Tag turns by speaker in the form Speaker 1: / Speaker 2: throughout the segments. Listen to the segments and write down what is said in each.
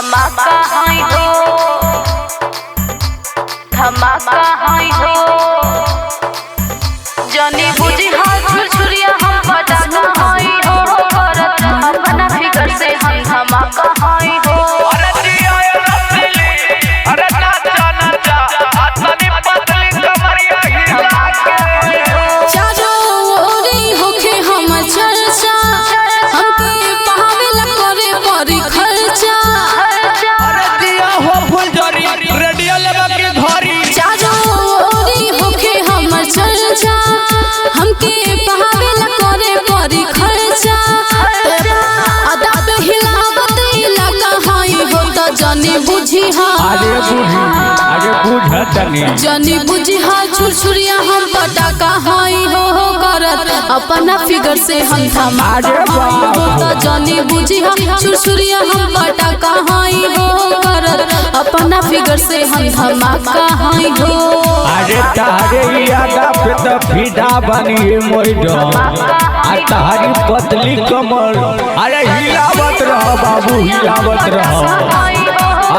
Speaker 1: धमाका हाई हो, धमाका हाई हो। जानी बुझी हाथ छुरछुरिया हम पटाखा हाई हो, करत अपना फिकर से हम धमाका हाई हो।
Speaker 2: जानी बुझी हाँ छुरछुरिया हम पटाखा हाई हो करत अपना फिगर से हम धमाका। जानी बुझी हाँ छुरछुरिया हम पटाखा हाई हो करत अपना फिगर से हम धमाका हाई हो।
Speaker 3: अरे तारे यादा पे तो फिदा बनी मोइडो आ तारी पतली कमर। अरे हिलावत रहो बाबू हिलावत रहो।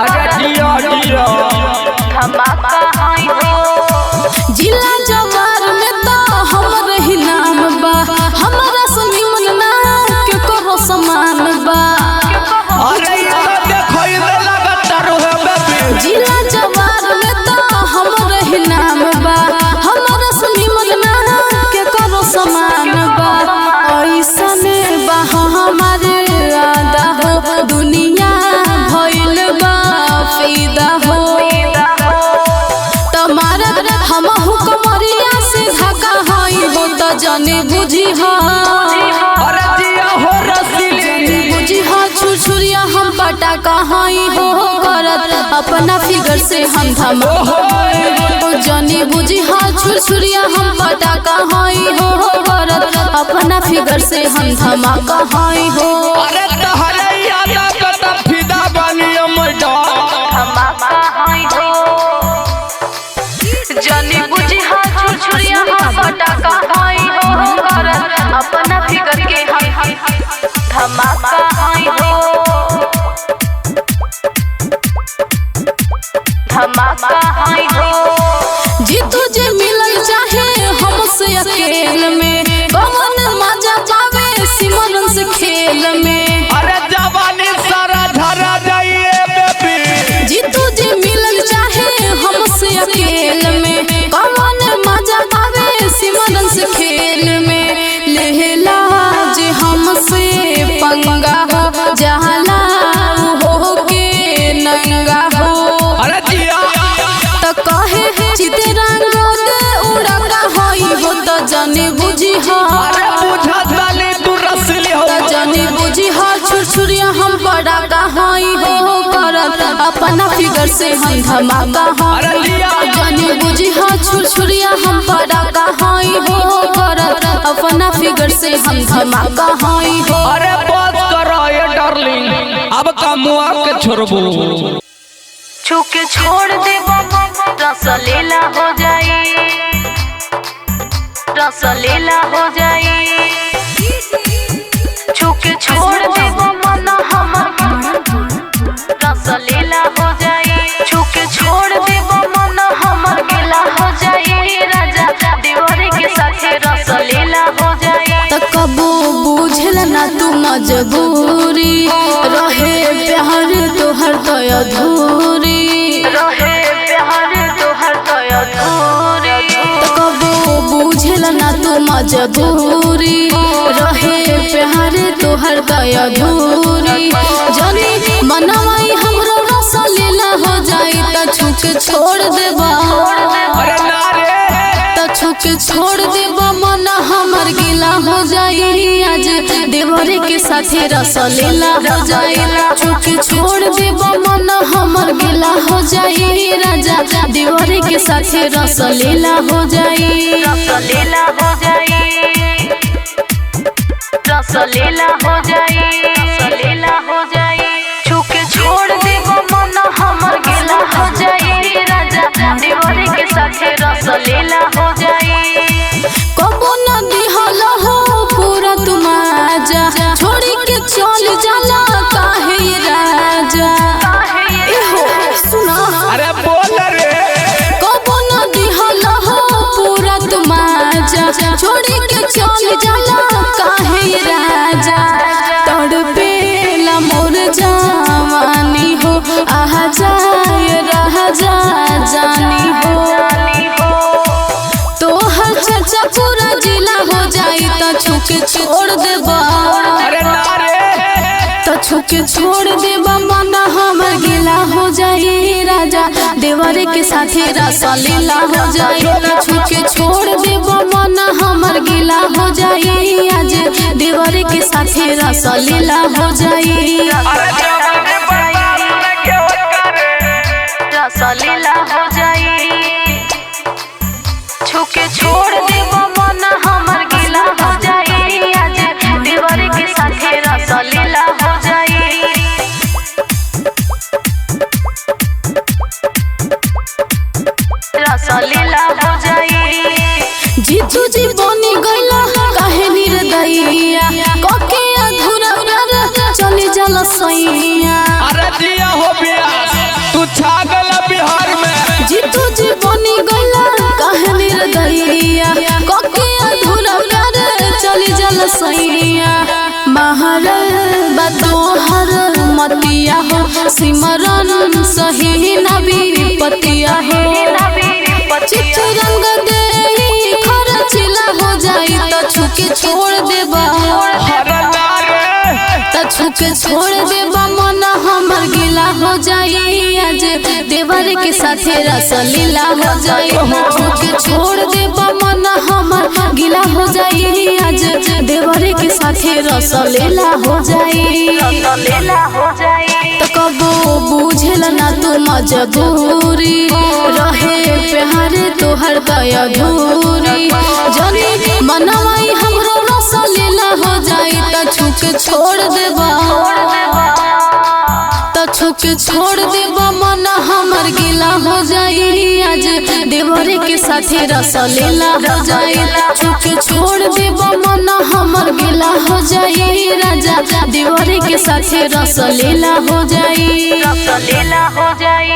Speaker 3: अरे जिया जिया
Speaker 1: धमाका हाई हो।
Speaker 2: जिला जवार में तो हमर ही नाम बा, हमरा सुनी मन ना के करो समान बा।
Speaker 3: अरे ये तो देखो ये लगता रहो बेबी।
Speaker 2: जिला जवार में तो हमर ही नाम बा, हमरा सुनी मन ना के करो समान बा। ऐसने बा हमारे आदा हो, दुनिया भइल बा फिदा हो। हम हुकमरिया से धक्का हाई हो तो जाने बुझी हाँ।
Speaker 3: अरे जिया हो रसीली
Speaker 2: बुझी हाँ छुरछुरिया हम पटाखा हाई हो करत अपना फिगर से हम धमाका। जाने बुझी हाँ छुरछुरिया हम पटाखा हाई हो करत अपना फिगर से हम धमाका हाई हो।
Speaker 3: अरे तहरे यादा पे तो फिदा बनी मोइडो
Speaker 1: धमाका हाई हो। जानी बुझी हाँ छुरछुरिया हम पटाखा हाई हो करत अपना फिकर के हम धमाका हाई हो, धमाका हाई हो।
Speaker 2: जी तुझे मिलल चाहे हमसे अकेल में, कौन मजा पावे सिमरन से खेल में।
Speaker 3: अरे जवानी सारा धरा जाइए बेबी।
Speaker 2: जी तुझे मिलल चाहे हमसे अकेल में, कौन मजा पावे सिमरन से खेल में। लेहला जे हमसे पंगा हो, जहला हो के नंगा हो।
Speaker 3: अरे जिया
Speaker 2: तो कहे चितरंगा उड़का होई हो तो जाने बुझी हाँ।
Speaker 3: अरे बुझा डाले तू रसली हो
Speaker 2: तो जाने बुझी हाँ छुरछुरिया हम पटाखा हाई हो करत अपना फिगर से हम धमाका हाँ।
Speaker 3: अरे जिया
Speaker 2: जाने बुझी हाँ छुरछुरिया हम पटाखा हाई हो करत अपना फिगर से हम धमाका हाई हो।
Speaker 3: अरे बात करो ये डार्लिंग अब का मुआ के छोड़बो।
Speaker 1: छूके छोड़ दे रसलीला हो जाई, रसलीला हो जाई। छूके छोड़ दे मन हमर रसलीला हो जाई। छूके छोड़ दे मन हमर गिला हो जाई। राजा दीवारी के साथे रसलीला हो जाई।
Speaker 2: तो कबो बुझल ना तू मजबूरी, रहे प्यार तोहर तो अधूरी।
Speaker 1: रहे प्यार तोहर तो अधूरी।
Speaker 2: तो कबो बुझल ना तू मजबूरी, रहे प्यार तोहर तो अधूरी। जानी मनवाई हमरो रसलीला हो जाई तो छुके छोड़ देबा।
Speaker 3: अरे नारे
Speaker 2: तो छुके छोड़ देबा मन हमर गिला हो जाई। आज देवरे के साथे रसलीला हो जाई। छुके छोड़ देबा मन हमर गिला हो जाई। राजा देवरे के साथे रसलीला हो जाई।
Speaker 1: रसलीला हो जाई, रसलीला हो जाई, रसलीला हो जाई। छूके छोड़ देबो मन हमर गिला हो जाई। राजा दीवारी के साथे रसलीला हो जाई।
Speaker 2: कबो न दिहल हो पूरा तुम आजा, छोड़ी के चल जाला काहे राजा। छुके छोड़ देबा मन हमर गिला हो जाई राजा देवर के साथे रसलीला हो जाई छुके छोड़ देबा मन हमर गिला हो जाई आज देवर के साथे रसलीला हो जाई
Speaker 1: रसलीला हो जाई छुके छोड़ देबो मन हमर गिला हो जाई आज देवर के साथे रसलीला हो जाई रसलीला हो जाई
Speaker 2: जीतू जी बनी गइला काहे निर्दयिया कके अधूरा प्यार चली जाला सैया
Speaker 3: अरे दिया हो बियास तू छागल बिहार में
Speaker 2: जीतू जी बनी गइला काहे निर्दयिया कके अधूरा प्यार चली जाला सैया महर बदोहर मतिया हो सिमरन सही नबी पतिया हो चित रंग दे खर्चिला हो जाई त छुके छोड़ देबा त छुके छोड़ देबा मन हमर गिला हो जाई आज देवर के साथे रसलीला हो जाई छुके छोड़ देबा मन हमर गिला हो जाई आज देवर के साथे रसलीला हो जाई
Speaker 1: रसलीला हो जाई
Speaker 2: त कबो बुझेला ना तू मजबूरी रहे प्यार तोहर दया अधूरी जनी मनवाई हमरो रसलीला हो जाई त छुके छोड़ देबा त छुके छोड़ देबा मन हमर गिला हो जाई आज देवर के साथे रसलीला हो जाई छुके छोड़ देबा मन हमर गिला हो जाई राजा देवर के साथे रसलीला हो जाई
Speaker 1: रसलीला हो जाई।